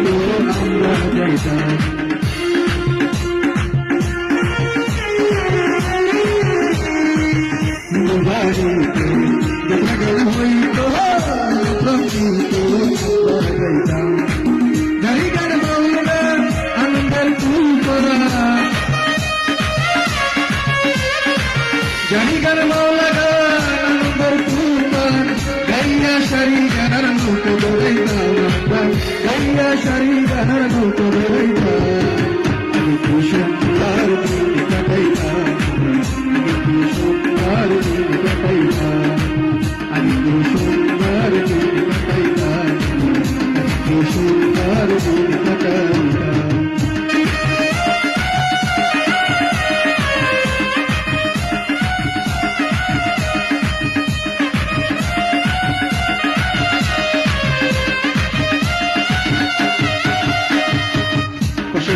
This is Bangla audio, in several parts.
তো আমরা যাইতাম বাড়িতে দেখা গেল হইতো কিন্তু আমরা যাইতাম গাড়িটার বলবে আনন্দের ফুল করা গাড়িটার মৌলাগা আনন্দের ফুল করা গাইয়া শাড়ি গানার নৌকো বেড়াইতাম আমরা গাইয়া শাড়ি গানার নৌকো বেড়াইতাম আমি কি সুন্দর দিন কাটাইতাম আমি কি সুন্দর দিন কাটাইতাম আমি কি সুন্দর দিন কাটাইতাম আমি কি সুন্দর দিন কাটাইতাম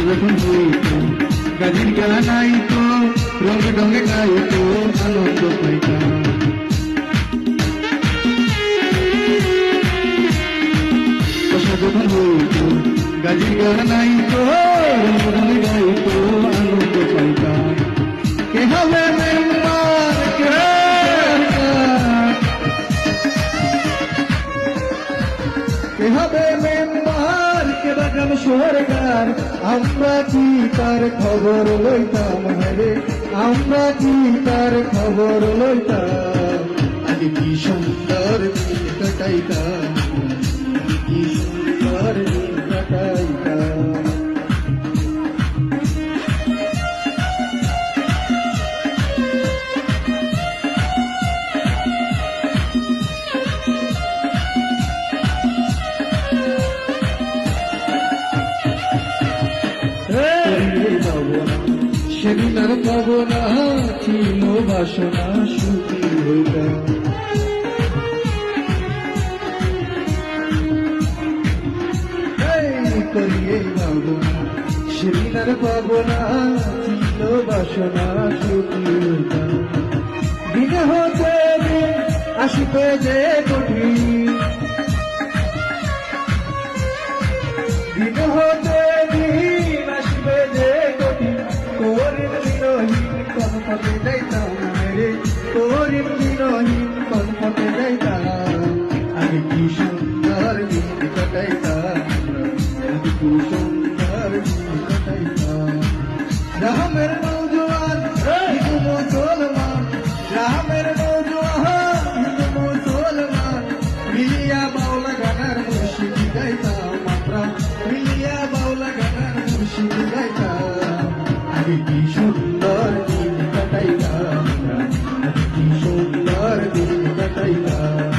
যখন হইতো গাজির গান আইতো রঙে ঢঙে গাইতো আনন্দ পাইতাম যখন হইতো গাজির গান আইতো রঙে ঢঙে গাইতো আনন্দ পাইতাম কে হবে মেম্বার কে হবে মেম্বার কে বাগান সরকার আমরা কি তার খবর লইতাম রে আমরা কি তার খবর লইতাম আগে কি সুন্দর দিন কাটাইতাম কি সুন্দর দিন কাটাইতাম সেদিন আর পাব না ছিল বাসনা সুখী হইতাম করিয়ে পাব না সেদিন আর পাব না ছিল বাসনা সুখী হইতাম দিনে হতে দিন আসবে যে কঠিন দিনে হতে দিন আসবে যে কঠিন তোরিন দিনহীন কোন পথে যাইতাম রে তোরিন দিনহীন কোন পথে যাইতাম আমি কি সুন্দর দিন কাটাইতাম আমি কি সুন্দর দিন কাটাইতাম রামের নৌজওয়ান হিন্দু মুসলমান রামের নৌজওয়ান হিন্দু মুসলমান মিলিয়া বাউলা গানার মুর্শিদি গাইতাম আমরা মিলিয়া বাউলা গানার মুর্শিদি গাইতাম আমি কি সুন্দর দিন কাটাইতাম আমি কি সুন্দর দিন কাটাইতাম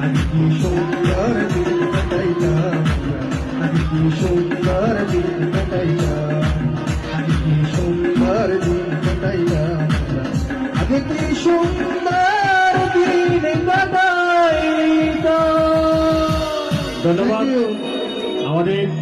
আমি কি সুন্দর দিন কাটাইতাম আমি কি সুন্দর দিন